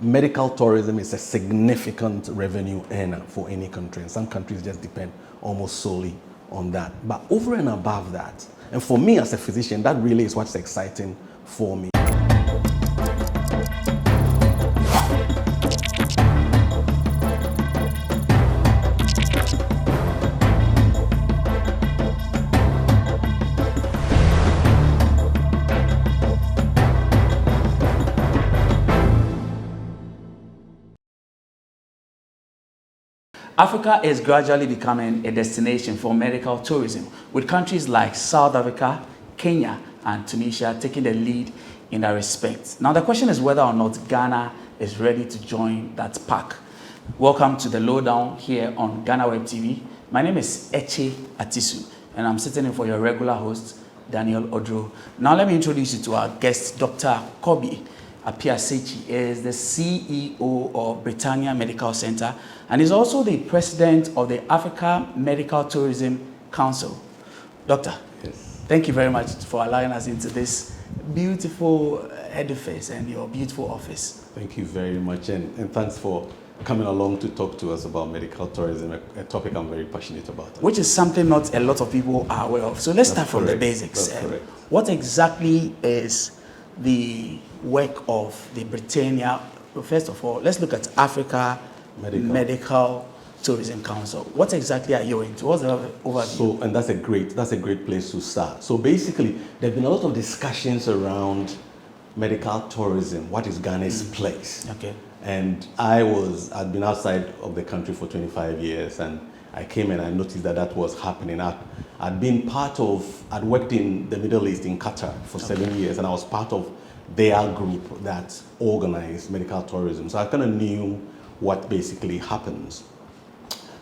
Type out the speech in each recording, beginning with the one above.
medical tourism is a significant revenue earner for any country, and some countries just depend almost solely on that. But over and above that, and for me as a physician, that really is what's exciting for me. Africa is gradually becoming a destination for medical tourism, with countries like South Africa, Kenya, and Tunisia taking the lead in that respect. Now, the question is whether or not Ghana is ready to join that pack. Welcome to the Lowdown here on GhanaWeb TV. My name is Etsey Atisu, and I'm sitting in for your regular host, Daniel Odro. Now, let me introduce you to our guest, Dr. Kwabena Appiah-Sakyi is the CEO of Britannia Medical Center and is also the president of the Africa Medical Tourism Council. Doctor, yes, thank you very much for allowing us into this beautiful edifice and your beautiful office. Thank you very much, and thanks for coming along to talk to us about medical tourism, a topic I'm very passionate about. Which is something not a lot of people are aware of. So let's start from the basics. That's correct. What exactly is the work of the Britannia? First of all, let's look at Africa Medical Tourism Council. What exactly are you into? What's the overview? So, and that's a great place to start. So basically, there've been a lot of discussions around medical tourism. What is Ghana's place? Okay. And I'd been outside of the country for 25 years, and I came and I noticed that was happening. I'd worked in the Middle East in Qatar for 7 years, and I was part of their group that organized medical tourism. So I kind of knew what basically happens.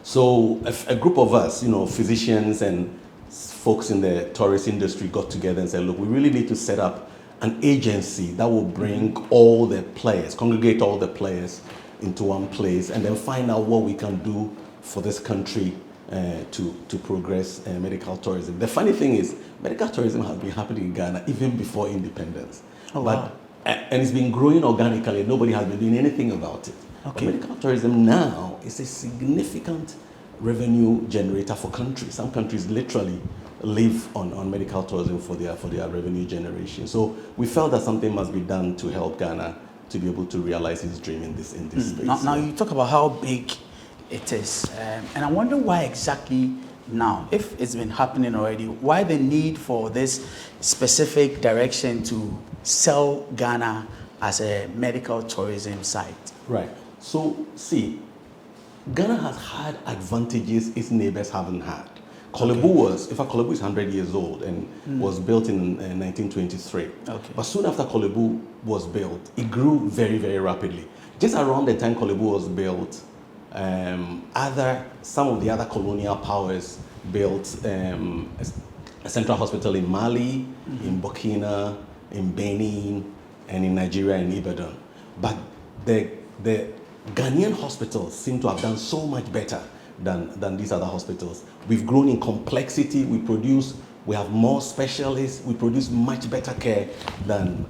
So a group of us, physicians and folks in the tourist industry got together and said, look, we really need to set up an agency that will bring all the players, congregate all the players into one place, and then find out what we can do for this country to progress medical tourism. The funny thing is, medical tourism has been happening in Ghana even before independence. Oh, wow. And it's been growing organically. Nobody has been doing anything about it. Okay. But medical tourism now is a significant revenue generator for countries. Some countries literally live on medical tourism for their revenue generation. So we felt that something must be done to help Ghana to be able to realize its dream in this space. Now you talk about how big it is, and I wonder why exactly now, if it's been happening already, why the need for this specific direction to sell Ghana as a medical tourism site? Right. So see, Ghana has had advantages its neighbors haven't had. Kolebu is 100 years old and was built in 1923. Okay. But soon after Kolebu was built, it grew very, very rapidly. Just around the time Kolebu was built, some of the other colonial powers built a central hospital in Mali, in Burkina, in Benin, and in Nigeria, in Ibadan. But the Ghanaian hospitals seem to have done so much better than these other hospitals. We've grown in complexity. We have more specialists. We produce much better care than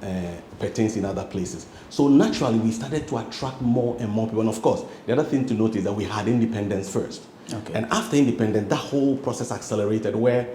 pertains in other places. So naturally, we started to attract more and more people. And of course, the other thing to note is that we had independence first. Okay. And after independence, that whole process accelerated, where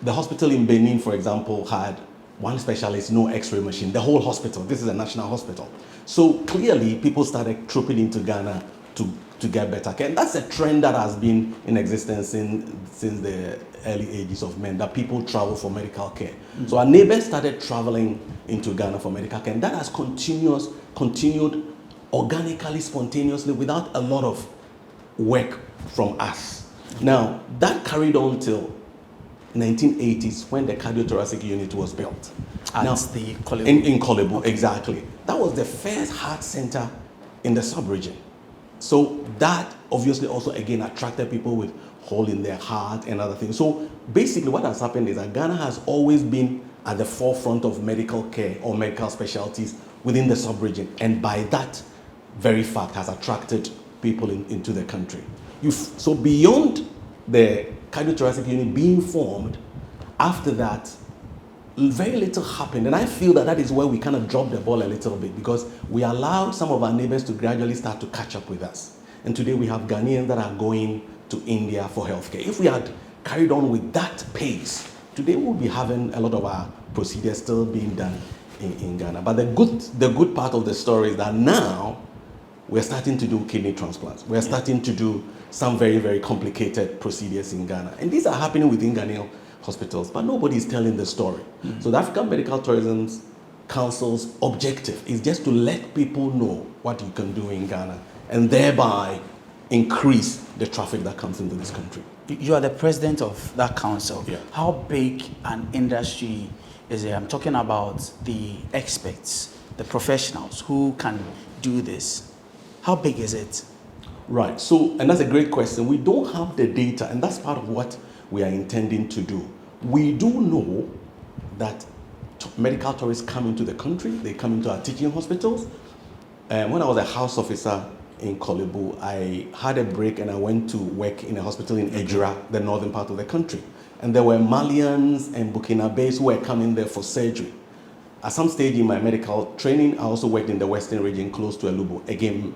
the hospital in Benin, for example, had one specialist, no X-ray machine, the whole hospital. This is a national hospital. So clearly, people started trooping into Ghana to get better care. And that's a trend that has been in existence since the early ages of men, that people travel for medical care. So our neighbors started traveling into Ghana for medical care, and that has continued organically, spontaneously, without a lot of work from us. Now, that carried on till 1980s when the cardiothoracic unit was built. At now, the Kolebu. In Kolebu, okay. Exactly. That was the first heart center in the sub-region. So that obviously also again attracted people with hole in their heart and other things. So basically what has happened is that Ghana has always been at the forefront of medical care or medical specialties within the sub-region, and by that very fact has attracted people into the country. So beyond the cardiothoracic unit being formed, after that, very little happened. And I feel that is where we kind of dropped the ball a little bit, because we allowed some of our neighbors to gradually start to catch up with us. And today we have Ghanaians that are going to India for healthcare. If we had carried on with that pace, today we would be having a lot of our procedures still being done in Ghana. But the good part of the story is that now we're starting to do kidney transplants. We're starting to do some very, very complicated procedures in Ghana. And these are happening within Ghanaian hospitals, but nobody is telling the story. So the African Medical Tourism Council's objective is just to let people know what you can do in Ghana, and thereby increase the traffic that comes into this country. You are the president of that council. Yeah. How big an industry is it? I'm talking about the experts, the professionals who can do this. How big is it? Right, so, and that's a great question. We don't have the data, and that's part of what we are intending to do. We do know that medical tourists come into the country, they come into our teaching hospitals. When I was a house officer in Kolebu, I had a break and I went to work in a hospital in Ejura, the northern part of the country. And there were Malians and Burkinabés who were coming there for surgery. At some stage in my medical training, I also worked in the western region close to Elubo. Again,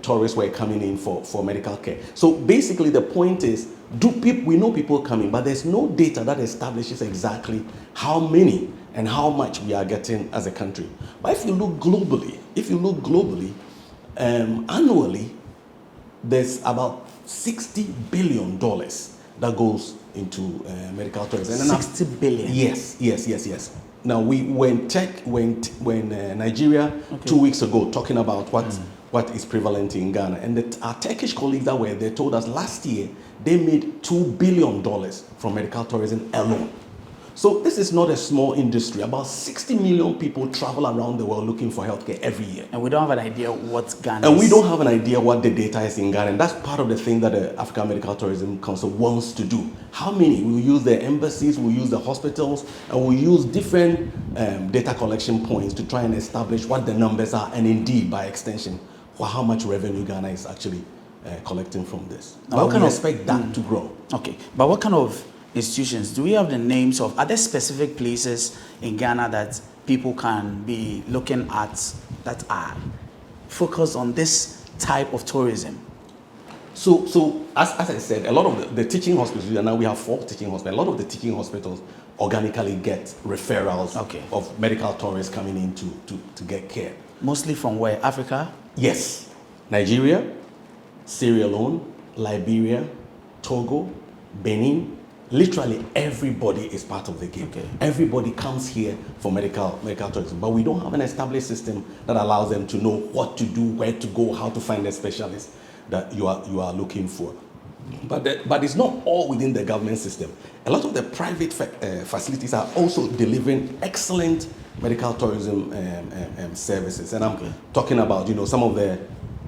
tourists were coming in for medical care. So basically the point is, we know people coming, but there's no data that establishes exactly how many and how much we are getting as a country. But if you look globally, annually, there's about $60 billion that goes into medical tourism. 60 billion? Yes. Now, when Nigeria 2 weeks ago talking about what is prevalent in Ghana, and our Turkish colleagues that were there told us last year they made $2 billion from medical tourism alone. So this is not a small industry. About 60 million people travel around the world looking for healthcare every year. And we don't have an idea what Ghana And is. we don't have an idea what the data is in Ghana. And that's part of the thing that the African Medical Tourism Council wants to do. How many? We'll use the embassies, we'll use the hospitals, and we'll use different data collection points to try and establish what the numbers are, and indeed, by extension, how much revenue Ghana is actually collecting from this. Now, we expect that to grow. Okay, but what kind of institutions? Do we have the names of, are there specific places in Ghana that people can be looking at that are focused on this type of tourism? So as I said, a lot of the teaching hospitals, and now we have 4 teaching hospitals, a lot of the teaching hospitals organically get referrals of medical tourists coming in to get care. Mostly from where? Africa? Yes. Nigeria, Sierra Leone, Liberia, Togo, Benin. Literally everybody is part of the game. Okay. Everybody comes here for medical tourism, but we don't have an established system that allows them to know what to do, where to go, how to find a specialist that you are looking for. But it's not all within the government system. A lot of the private facilities are also delivering excellent medical tourism services, and I'm talking about some of the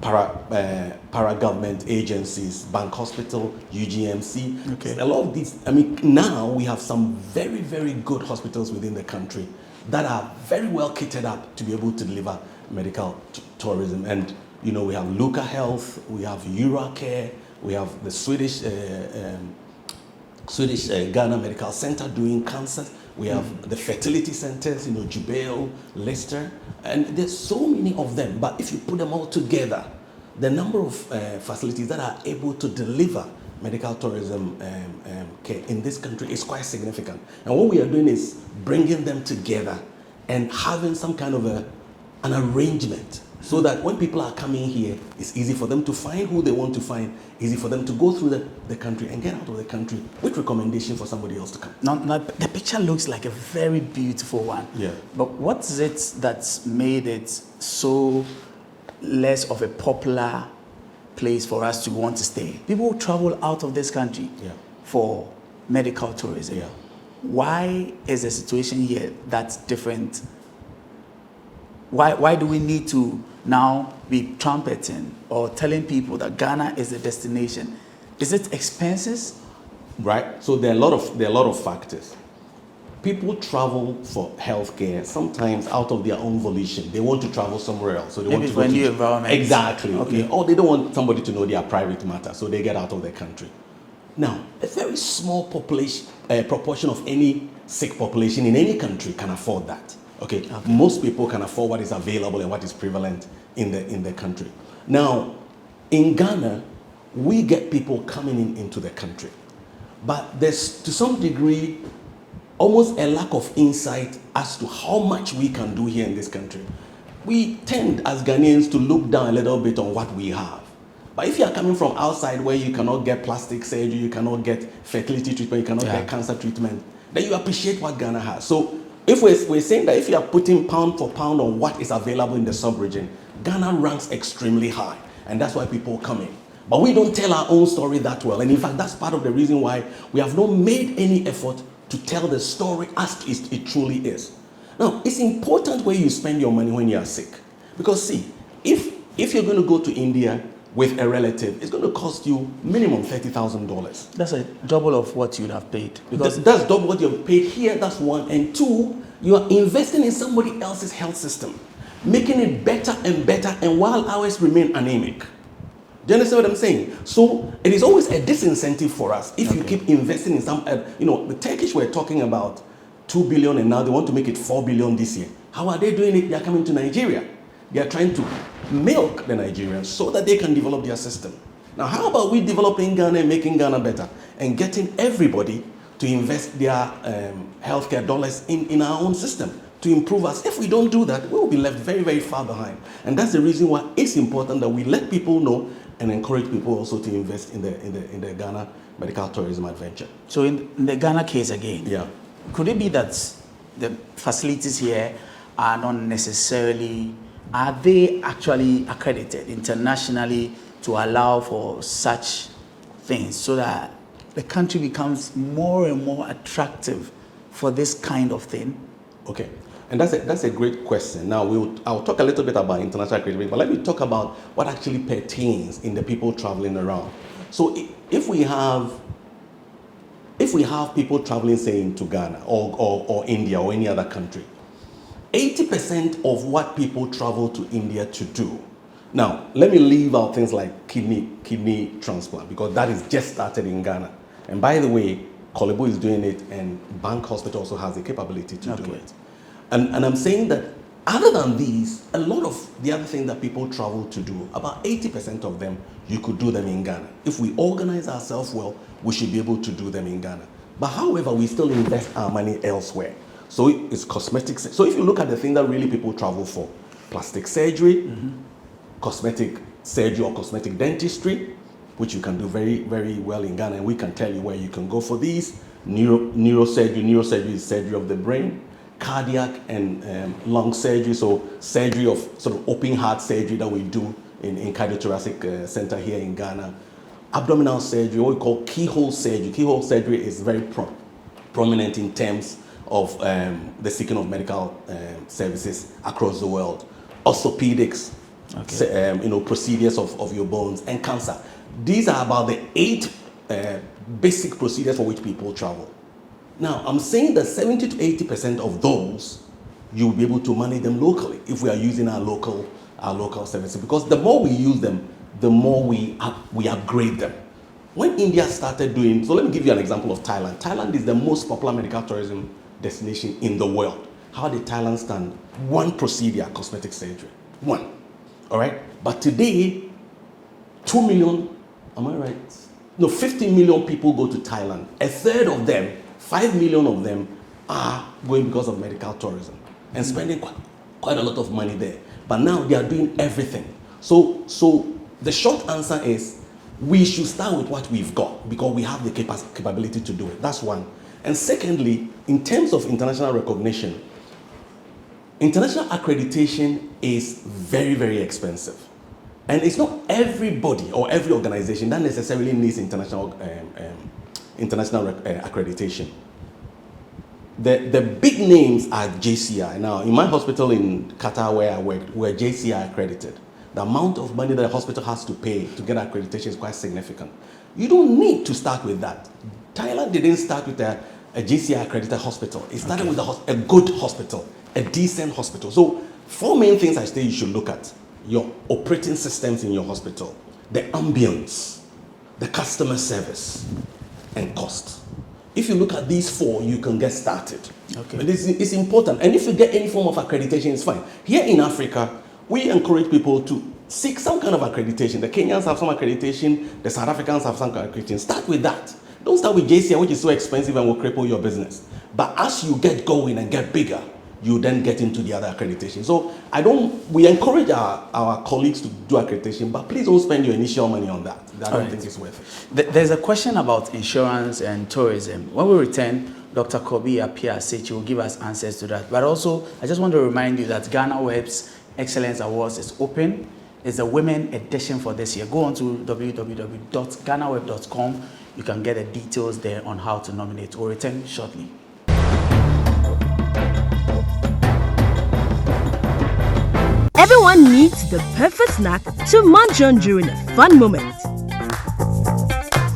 para-government agencies, Bank Hospital, UGMC. Okay. A lot of these, now we have some very, very good hospitals within the country that are very well kitted up to be able to deliver medical tourism. And, we have Luca Health, we have Eurocare, we have the Swedish Ghana Medical Center doing cancer. We have the fertility centers, Jubail, Leicester, and there's so many of them. But if you put them all together, the number of facilities that are able to deliver medical tourism care in this country is quite significant. And what we are doing is bringing them together and having some kind of an arrangement so that when people are coming here, it's easy for them to find who they want to find, easy for them to go through the country and get out of the country with recommendation for somebody else to come. Now, the picture looks like a very beautiful one. Yeah. But what is it that's made it so less of a popular place for us to want to stay? People travel out of this country for medical tourism. Yeah. Why is the situation here that's different? Why do we need to now be trumpeting or telling people that Ghana is the destination? Is it expenses? Right. So there are a lot of factors. People travel for healthcare sometimes out of their own volition. They want to travel somewhere else. So they want to for a new environment. Exactly. Okay. Or they don't want somebody to know their private matter, so they get out of the country. Now, a very small proportion of any sick population in any country can afford that. Okay? Most people can afford what is available and what is prevalent in the country. Now, in Ghana, we get people coming into the country, but there's to some degree almost a lack of insight as to how much we can do here in this country. We tend as Ghanaians to look down a little bit on what we have. But if you are coming from outside where you cannot get plastic surgery, you cannot get fertility treatment, you cannot get cancer treatment, then you appreciate what Ghana has. So if we're saying that if you are putting pound for pound on what is available in the sub-region, Ghana ranks extremely high. And that's why people come in. But we don't tell our own story that well. And in fact, that's part of the reason why we have not made any effort to tell the story as it truly is. Now, it's important where you spend your money when you are sick. Because see, if you're going to go to India with a relative, it's going to cost you minimum $30,000. That's a double of what you'd have paid. Because that's double what you've paid here, that's one. And two, you are investing in somebody else's health system, making it better and better, and while ours remain anemic. Do you understand what I'm saying? So it is always a disincentive for us if you keep investing in some, the Turkish were talking about 2 billion and now they want to make it 4 billion this year. How are they doing it? They are coming to Nigeria. They are trying to milk the Nigerians so that they can develop their system. Now, how about we developing Ghana and making Ghana better and getting everybody to invest their healthcare dollars in our own system to improve us? If we don't do that, we will be left very, very far behind. And that's the reason why it's important that we let people know and encourage people also to invest in the Ghana medical tourism adventure. So in the Ghana case again, could it be that the facilities here are not necessarily, are they actually accredited internationally to allow for such things so that the country becomes more and more attractive for this kind of thing? Okay. And that's a great question. Now, I'll talk a little bit about international credibility, but let me talk about what actually pertains in the people traveling around. So if we have people traveling, say, into Ghana or India or any other country, 80% of what people travel to India to do. Now, let me leave out things like kidney transplant, because that is just started in Ghana. And by the way, Kolebu is doing it, and Bank Hospital also has the capability to do it. And I'm saying that other than these, a lot of the other things that people travel to do, about 80% of them, you could do them in Ghana. If we organize ourselves well, we should be able to do them in Ghana. But however, we still invest our money elsewhere. So it's cosmetics. So if you look at the thing that really people travel for, plastic surgery, cosmetic surgery or cosmetic dentistry, which you can do very, very well in Ghana, and we can tell you where you can go for these. Neurosurgery. Neurosurgery is surgery of the brain. Cardiac and lung surgery, so surgery of sort of open heart surgery that we do in cardiothoracic center here in Ghana. Abdominal surgery, what we call keyhole surgery. Keyhole surgery is very prominent in terms of the seeking of medical services across the world. Orthopedics, procedures of your bones, and cancer. These are about the 8 basic procedures for which people travel. Now, I'm saying that 70 to 80% of those, you'll be able to manage them locally if we are using our local services. Because the more we use them, the more we upgrade them. When India started doing, so let me give you an example of Thailand. Thailand is the most popular medical tourism destination in the world. How did Thailand stand? 1 procedure, cosmetic surgery. 1. All right? But today, 2 million, am I right? No, 50 million people go to Thailand. A third of them, 5 million of them, are going because of medical tourism and spending quite a lot of money there. But now they are doing everything. So the short answer is we should start with what we've got because we have the capability to do it. That's one. And secondly, in terms of international recognition, international accreditation is very, very expensive. And it's not everybody or every organization that necessarily needs international accreditation. The big names are JCI. Now, in my hospital in Qatar where I worked, we're JCI accredited. The amount of money that the hospital has to pay to get accreditation is quite significant. You don't need to start with that. Thailand didn't start with a JCI accredited hospital. It started with a good hospital, a decent hospital. So 4 main things I say you should look at: your operating systems in your hospital, the ambience, the customer service, and cost. If you look at these 4, you can get started. Okay. But it's important. And if you get any form of accreditation, it's fine. Here in Africa, we encourage people to seek some kind of accreditation. The Kenyans have some accreditation. The South Africans have some accreditation. Start with that. Don't start with JCI, which is so expensive and will cripple your business. But as you get going and get bigger, you then get into the other accreditation. So we encourage our colleagues to do accreditation, but please don't spend your initial money on that. I don't think it's worth it. There's a question about insurance and tourism. When we return, Dr. Kwabena Appiah-Sakyi will give us answers to that. But also, I just want to remind you that GhanaWeb's Excellence Awards is open. It's a women edition for this year. Go on to www.ghanaweb.com. You can get the details there on how to nominate. We'll return shortly. Everyone needs the perfect snack to munch on during a fun moment.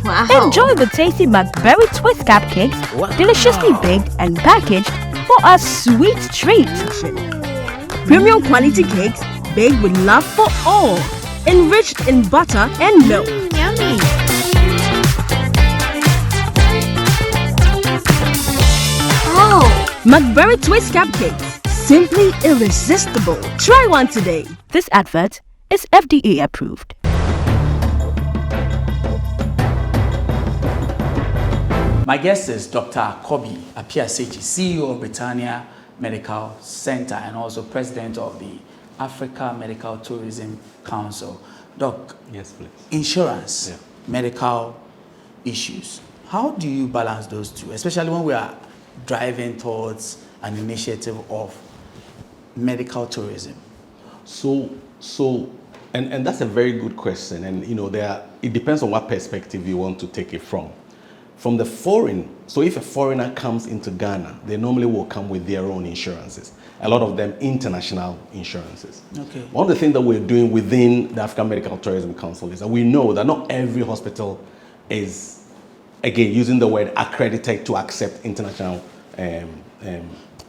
Wow. Enjoy the tasty McBerry Twist cupcakes, deliciously baked and packaged for a sweet treat. Premium quality cakes baked with love for all, enriched in butter and milk. Yummy. Oh, McBerry Twist cupcakes, simply irresistible. Try one today. This advert is FDA approved. My guest is Dr. Kwabena Appiah-Sakyi, CEO of Britannia Medical Center and also president of the Africa Medical Tourism Council. Doc, Yes, please. insurance, medical issues, how do you balance those two, especially when we are driving towards an initiative of medical tourism? And that's a very good question. And it depends on what perspective you want to take it from. From the foreign, so if a foreigner comes into Ghana, they normally will come with their own insurances. A lot of them international insurances. Okay. One of the things that we're doing within the African Medical Tourism Council is that we know that not every hospital is, again, using the word accredited to accept international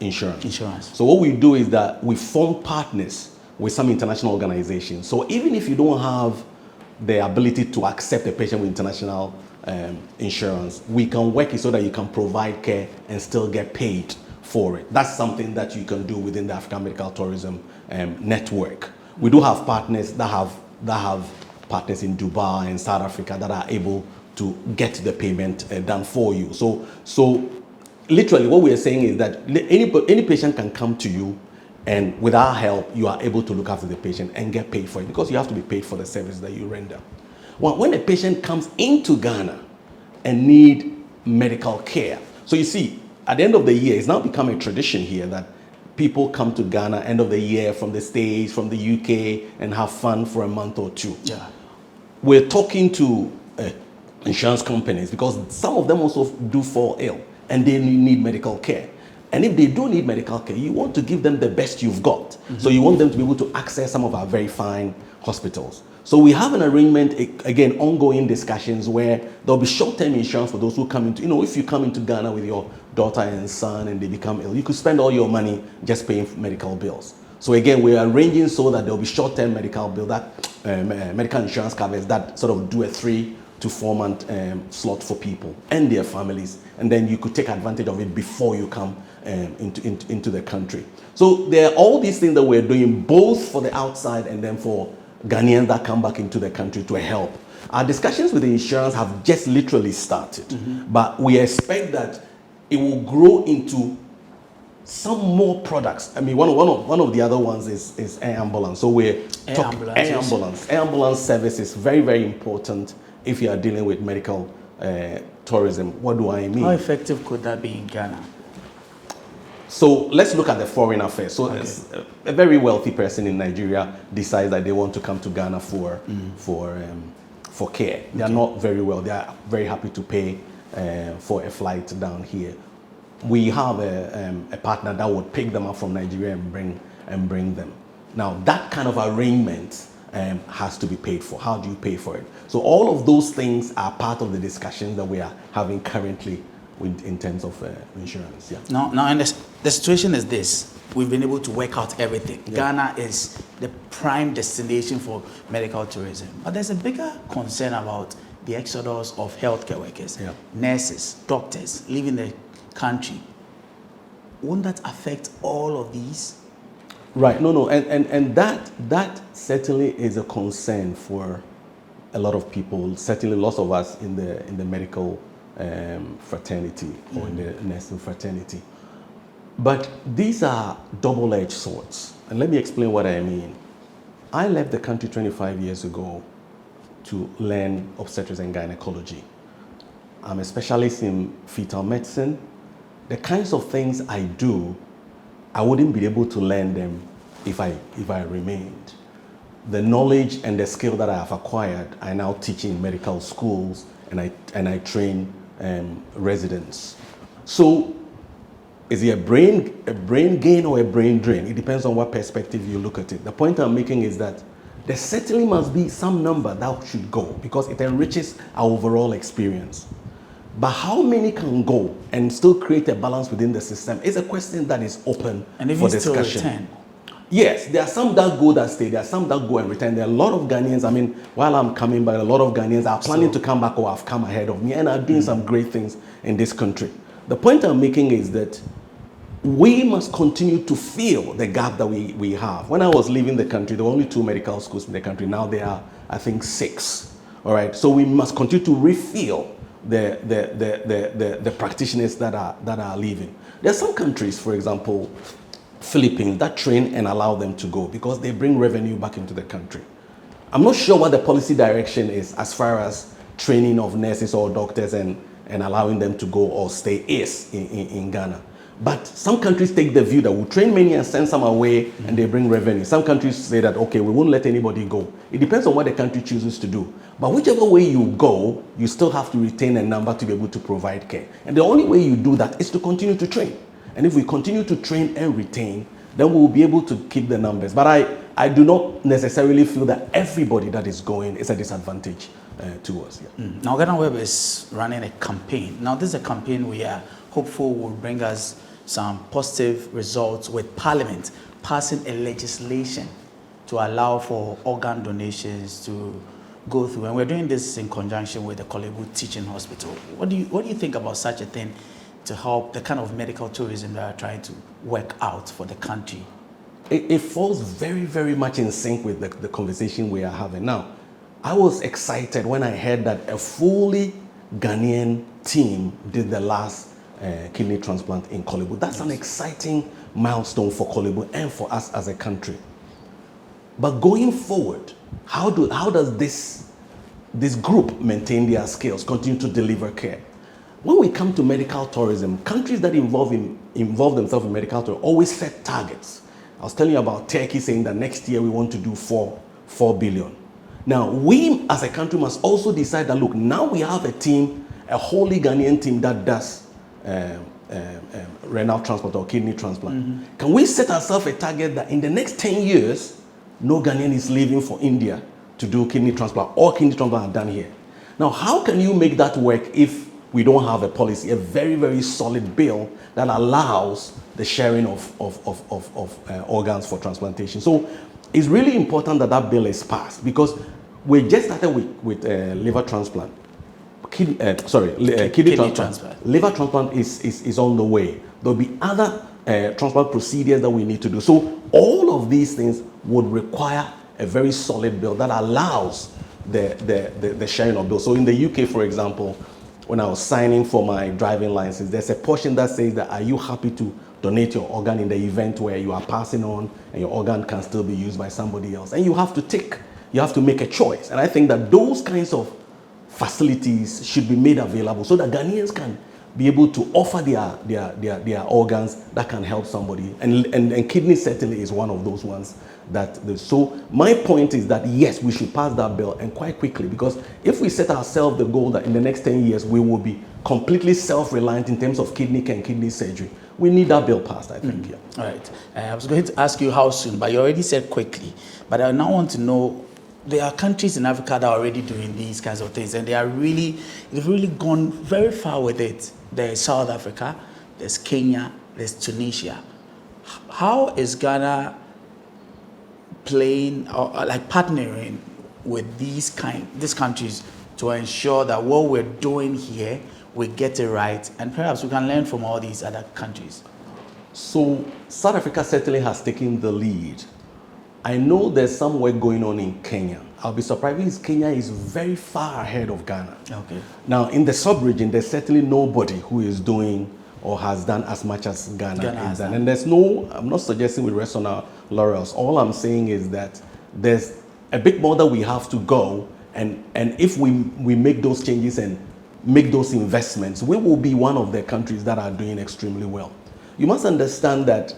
insurance. So what we do is that we form partners with some international organizations. So even if you don't have the ability to accept a patient with international insurance, we can work it so that you can provide care and still get paid for it. That's something that you can do within the African Medical Tourism network. We do have partners that have partners in Dubai and South Africa that are able to get the payment done for you. So literally what we are saying is that any patient can come to you, and with our help, you are able to look after the patient and get paid for it, because you have to be paid for the service that you render. Well, when a patient comes into Ghana and need medical care, so you see, at the end of the year, it's now become a tradition here that people come to Ghana end of the year from the States, from the UK, and have fun for a month or two. Yeah. We're talking to insurance companies, because some of them also do fall ill and they need medical care. And if they do need medical care, you want to give them the best you've got. So you want them to be able to access some of our very fine hospitals. So we have an arrangement, again, ongoing discussions where there'll be short-term insurance for those who come into, if you come into Ghana with your daughter and son and they become ill, you could spend all your money just paying for medical bills. So again, we're arranging so that there'll be short-term medical bill that medical insurance covers that sort of do a 3 to 4 month slot for people and their families, and then you could take advantage of it before you come into the country. So there are all these things that we're doing, both for the outside and then for Ghanaians that come back into the country to help. Our discussions with the insurance have just literally started, but we expect that it will grow into some more products. I mean, one of the other ones is air ambulance. So we're talking air ambulance. Air ambulance service is very, very important if you are dealing with medical tourism. What do I mean? How effective could that be in Ghana? So let's look at the foreigner first. So a very wealthy person in Nigeria decides that they want to come to Ghana for care. They are not very well. They are very happy to pay for a flight down here. We have a partner that would pick them up from Nigeria and bring them. Now that kind of arrangement has to be paid for. How do you pay for it? So all of those things are part of the discussion that we are having currently in terms of insurance. Yeah. Now, and the situation is this: we've been able to work out everything. Yeah. Ghana is the prime destination for medical tourism, but there's a bigger concern about the the exodus of healthcare workers, Yeah. nurses, doctors leaving the country, won't that affect all of these? Right. No. And that certainly is a concern for a lot of people. Certainly, lots of us in the medical fraternity or in the nursing fraternity. But these are double-edged swords. And let me explain what I mean. I left the country 25 years ago to learn obstetrics and gynecology. I'm a specialist in fetal medicine. The kinds of things I do, I wouldn't be able to learn them if I remained. The knowledge and the skill that I have acquired, I now teach in medical schools and I train residents. So is it a brain gain or a brain drain? It depends on what perspective you look at it. The point I'm making is that there certainly must be some number that should go because it enriches our overall experience. But how many can go and still create a balance within the system is a question that is open And if for you still discussion. return? Yes, there are some that go that stay, there are some that go and return. There are a lot of Ghanaians, I mean, while I'm coming back, a lot of Ghanaians are planning to come back or have come ahead of me and are doing some great things in this country. The point I'm making is that we must continue to fill the gap that we have. When I was leaving the country, there were only 2 medical schools in the country. Now there are, I think, 6. All right, so we must continue to refill the practitioners that are leaving. There are some countries, for example, Philippines, that train and allow them to go because they bring revenue back into the country. I'm not sure what the policy direction is as far as training of nurses or doctors and allowing them to go or stay is in Ghana. But some countries take the view that we'll train many and send some away and they bring revenue. Some countries say that, okay, we won't let anybody go. It depends on what the country chooses to do. But whichever way you go, you still have to retain a number to be able to provide care. And the only way you do that is to continue to train. And if we continue to train and retain, then we'll be able to keep the numbers. But I do not necessarily feel that everybody that is going is a disadvantage to us. Yeah. Now, GhanaWeb is running a campaign. Now, this is a campaign we are hopeful will bring us some positive results with Parliament passing a legislation to allow for organ donations to go through. And we're doing this in conjunction with the Kolebu Teaching Hospital. What do you think about such a thing to help the kind of medical tourism that are trying to work out for the country? It falls very, very much in sync with the conversation we are having now. I was excited when I heard that a fully Ghanaian team did the last kidney transplant in Kolebu. That's an exciting milestone for Kolebu and for us as a country. But going forward, how does this group maintain their skills, continue to deliver care? When we come to medical tourism, countries that involve themselves in medical tourism always set targets. I was telling you about Turkey saying that next year we want to do 4 billion. Now, we as a country must also decide that, look, now we have a team, a wholly Ghanaian team that does renal transplant or kidney transplant. Can we set ourselves a target that in the next 10 years, no Ghanaian is leaving for India to do kidney transplant? All kidney transplants are done here. Now, how can you make that work if we don't have a policy, a very, very solid bill that allows the sharing of organs for transplantation? So it's really important that that bill is passed because we just started with liver transplant. Kidney transplant. Liver transplant is on the way. There'll be other transplant procedures that we need to do. So all of these things would require a very solid bill that allows the sharing of bills. So in the UK, for example, when I was signing for my driving license, there's a portion that says that are you happy to donate your organ in the event where you are passing on and your organ can still be used by somebody else? And you have to make a choice. And I think that those kinds of facilities should be made available so that Ghanaians can be able to offer their organs that can help somebody. And kidney certainly is one of those ones so my point is that yes, we should pass that bill and quite quickly, because if we set ourselves the goal that in the next 10 years we will be completely self-reliant in terms of kidney care and kidney surgery, we need that bill passed, I think. Yeah. All right. I was going to ask you how soon, but you already said quickly. But I now want to know, there are countries in Africa that are already doing these kinds of things, and they've really gone very far with it. There's South Africa, there's Kenya, there's Tunisia. How is Ghana playing or like partnering with these countries to ensure that what we're doing here, we get it right, and perhaps we can learn from all these other countries? So South Africa certainly has taken the lead. I know there's some work going on in Kenya. I'll be surprised if Kenya is very far ahead of Ghana. Okay. Now, in the sub-region, there's certainly nobody who is doing or has done as much as Ghana has done. And there's no, I'm not suggesting we rest on our laurels. All I'm saying is that there's a bit more that we have to go. And if we make those changes and make those investments, we will be one of the countries that are doing extremely well. You must understand that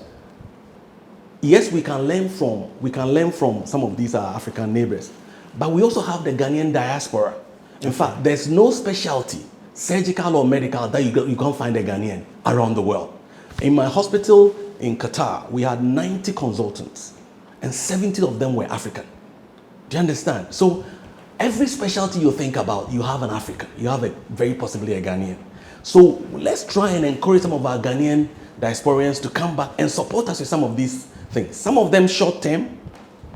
yes, we can learn from some of these African neighbors, but we also have the Ghanaian diaspora. In fact, there's no specialty, surgical or medical, that you can't find a Ghanaian around the world. In my hospital in Qatar, we had 90 consultants, and 70 of them were African. Do you understand? So every specialty you think about, you have an African. You have very possibly a Ghanaian. So let's try and encourage some of our Ghanaian diasporians to come back and support us with some of these things. Some of them short-term,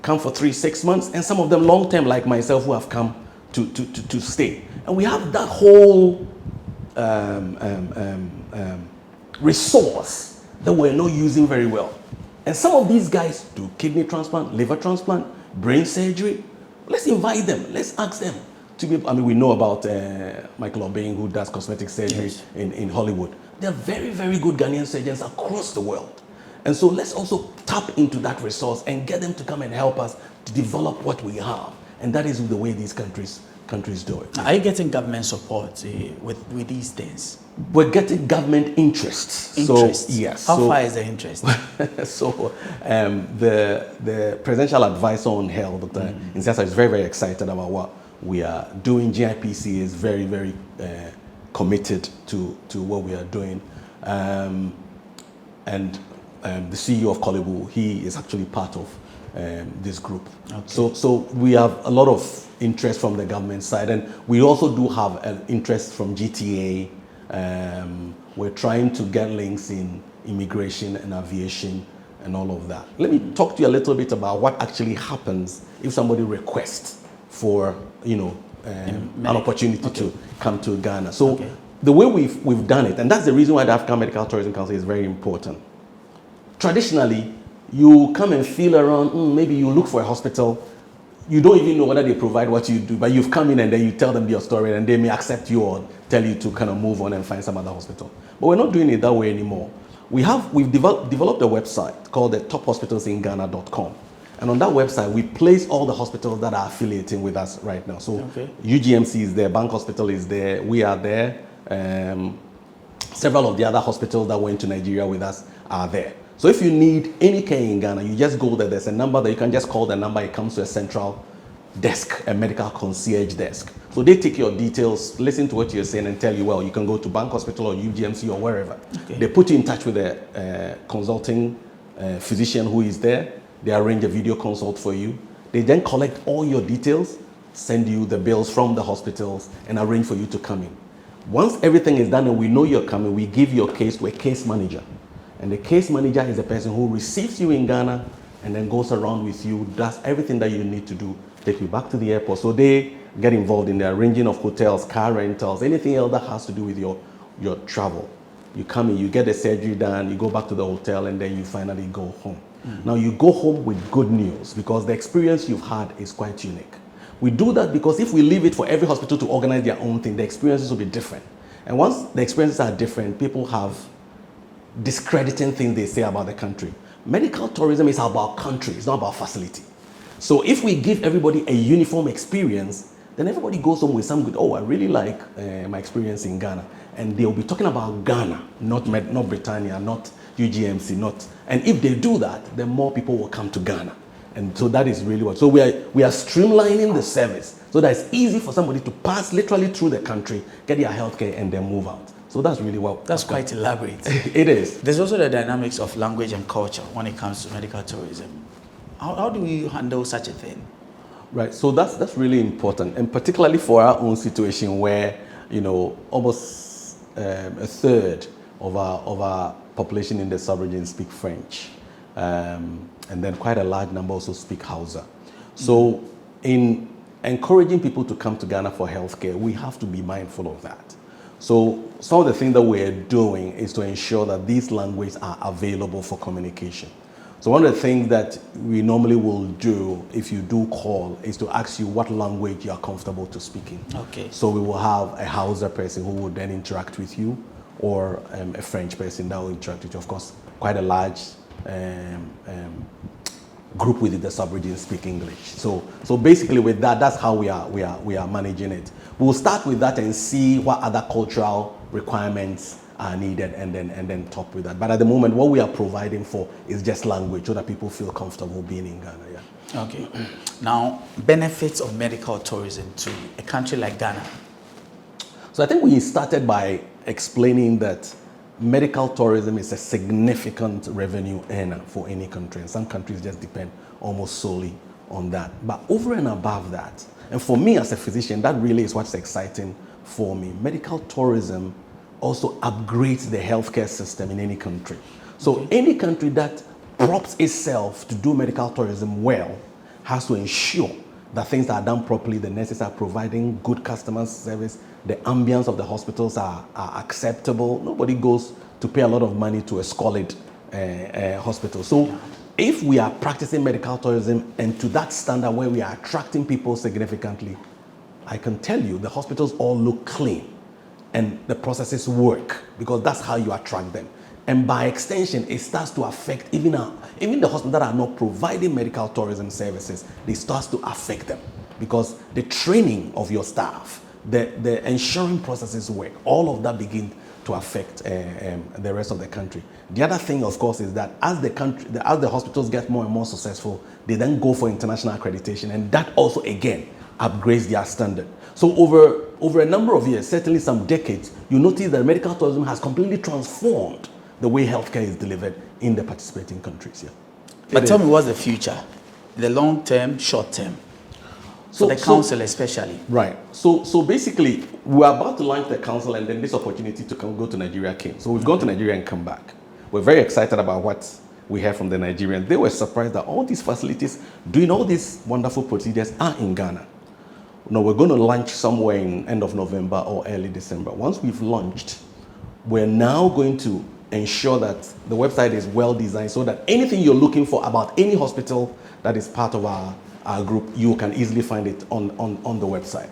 come for 3-6 months, and some of them long-term, like myself, who have come to stay. And we have that whole resource that we're not using very well. And some of these guys do kidney transplant, liver transplant, brain surgery. Let's invite them. Let's ask them to be. I mean, we know about Michael Obeng, who does cosmetic surgery in Hollywood. There are very, very good Ghanaian surgeons across the world. And so let's also tap into that resource and get them to come and help us to develop what we have. And that is the way these countries do it. Are you getting government support with these things? We're getting government interest. So, yes. How far is the interest? So the presidential advisor on health, Dr. Nsiasa, is very, very excited about what we are doing. GIPC is very, very committed to what we are doing. And the CEO of Kolebu, he is actually part of this group. Okay. So we have a lot of interest from the government side, and we also do have an interest from GTA. We're trying to get links in immigration and aviation and all of that. Let me talk to you a little bit about what actually happens if somebody requests for, an opportunity to come to Ghana. So the way we've done it, and that's the reason why the African Medical Tourism Council is very important. Traditionally, you come and feel around, maybe you look for a hospital, you don't even know whether they provide what you do, but you've come in and then you tell them your story and they may accept you or tell you to kind of move on and find some other hospital. But we're not doing it that way anymore. We've developed a website called the tophospitalsinghana.com. And on that website, we place all the hospitals that are affiliating with us right now. So UGMC is there, Bank Hospital is there, we are there. Several of the other hospitals that went to Nigeria with us are there. So if you need any care in Ghana, you just go there. There's a number that you can just call the number. It comes to a central desk, a medical concierge desk. So they take your details, listen to what you're saying, and tell you, well, you can go to Bank Hospital or UGMC or wherever. They put you in touch with a consulting physician who is there. They arrange a video consult for you. They then collect all your details, send you the bills from the hospitals, and arrange for you to come in. Once everything is done and we know you're coming, we give your case to a case manager. And the case manager is the person who receives you in Ghana and then goes around with you, does everything that you need to do, take you back to the airport. So they get involved in the arranging of hotels, car rentals, anything else that has to do with your travel. You come in, you get the surgery done, you go back to the hotel, and then you finally go home. Now you go home with good news because the experience you've had is quite unique. We do that because if we leave it for every hospital to organize their own thing, the experiences will be different. And once the experiences are different, people have discrediting things they say about the country. Medical tourism is about country, it's not about facility. So if we give everybody a uniform experience, then everybody goes home with some good, I really like my experience in Ghana. And they'll be talking about Ghana, not Britannia, not UGMC, and if they do that, then more people will come to Ghana. And so that is really what, so we are streamlining the service so that it's easy for somebody to pass literally through the country, get their healthcare, and then move out. So that's really well. That's quite elaborate. It is. There's also the dynamics of language and culture when it comes to medical tourism. How do we handle such a thing? Right. So that's really important, and particularly for our own situation where almost a third of our population in the sub-region speak French, and then quite a large number also speak Hausa. So in encouraging people to come to Ghana for healthcare, we have to be mindful of that. So some of the things that we're doing is to ensure that these languages are available for communication. So one of the things that we normally will do if you do call is to ask you what language you are comfortable to speaking. Okay. So we will have a Hausa person who will then interact with you, or a French person that will interact with you. Of course, quite a large group within the sub-region speak English. So basically with that, that's how we are managing it. We'll start with that and see what other cultural requirements are needed, and then top with that. But at the moment, what we are providing for is just language, so that people feel comfortable being in Ghana. Yeah. Okay. Now, benefits of medical tourism to a country like Ghana. So I think we started by explaining that medical tourism is a significant revenue earner for any country, and some countries just depend almost solely on that. But over and above that, and for me as a physician, that really is what's exciting for me. Medical tourism also upgrades the healthcare system in any country. So any country that props itself to do medical tourism well has to ensure that things are done properly, the nurses are providing good customer service, the ambience of the hospitals are acceptable. Nobody goes to pay a lot of money to a squalid hospital. So if we are practicing medical tourism and to that standard where we are attracting people significantly, I can tell you the hospitals all look clean and the processes work, because that's how you attract them. And by extension, it starts to affect even the hospitals that are not providing medical tourism services. It starts to affect them, because the training of your staff, the ensuring processes work, all of that begin to affect the rest of the country. The other thing, of course, is that as the hospitals get more and more successful, they then go for international accreditation, and that also again upgrades their standard. So over a number of years, certainly some decades, you notice that medical tourism has completely transformed the way healthcare is delivered in the participating countries. Yeah. But tell me, what's the future? The long term, short term? For the council especially. Right. So basically, we're about to launch the council, and then this opportunity to go to Nigeria came. So we've gone to Nigeria and come back. We're very excited about what we heard from the Nigerians. They were surprised that all these facilities doing all these wonderful procedures are in Ghana. Now we're going to launch somewhere in end of November or early December. Once we've launched, we're now going to ensure that the website is well designed, so that anything you're looking for about any hospital that is part of our group, you can easily find it on the website.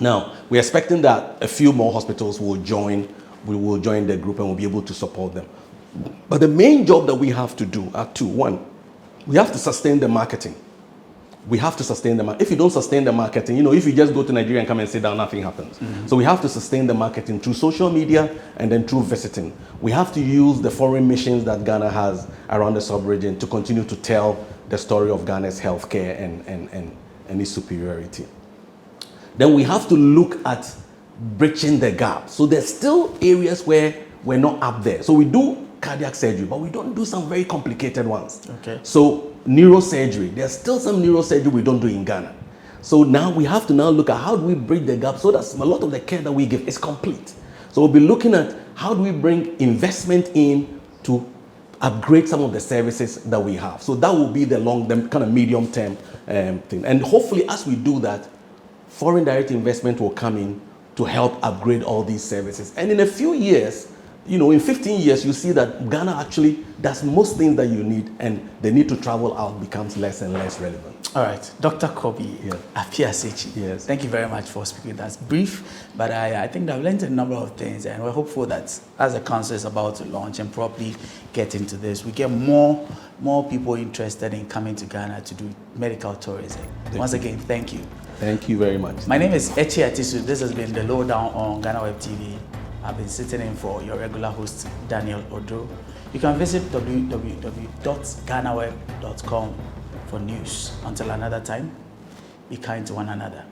Now, we're expecting that a few more hospitals will join the group, and we'll be able to support them. But the main job that we have to do are two. One, we have to sustain the marketing. We have to sustain the marketing. If you don't sustain the marketing, if you just go to Nigeria and come and sit down, nothing happens. Mm-hmm. So we have to sustain the marketing through social media and then through visiting. We have to use the foreign missions that Ghana has around the sub-region to continue to tell the story of Ghana's healthcare and its superiority. Then we have to look at bridging the gap. So there's still areas where we're not up there. So we do cardiac surgery, but we don't do some very complicated ones. Okay. So neurosurgery, there's still some neurosurgery we don't do in Ghana. So now we have to look at how do we bridge the gap so that a lot of the care that we give is complete. So we'll be looking at how do we bring investment in to upgrade some of the services that we have. So that will be the kind of medium term thing. And hopefully as we do that, foreign direct investment will come in to help upgrade all these services. And in a few years, in 15 years, you see that Ghana actually does most things that you need, and the need to travel out becomes less and less relevant. All right, Dr. Kwabena Appiah-Sakyi. Yes. Thank you very much for speaking with us. Brief, but I think I've learned a number of things, and we're hopeful that as the council is about to launch and properly get into this, we get more people interested in coming to Ghana to do medical tourism. Once again, thank you. Thank you very much. My name is Atisu. This has been the Lowdown on GhanaWeb TV. I've been sitting in for your regular host, Daniel Odo. You can visit www.ghanaweb.com for news. Until another time, be kind to one another.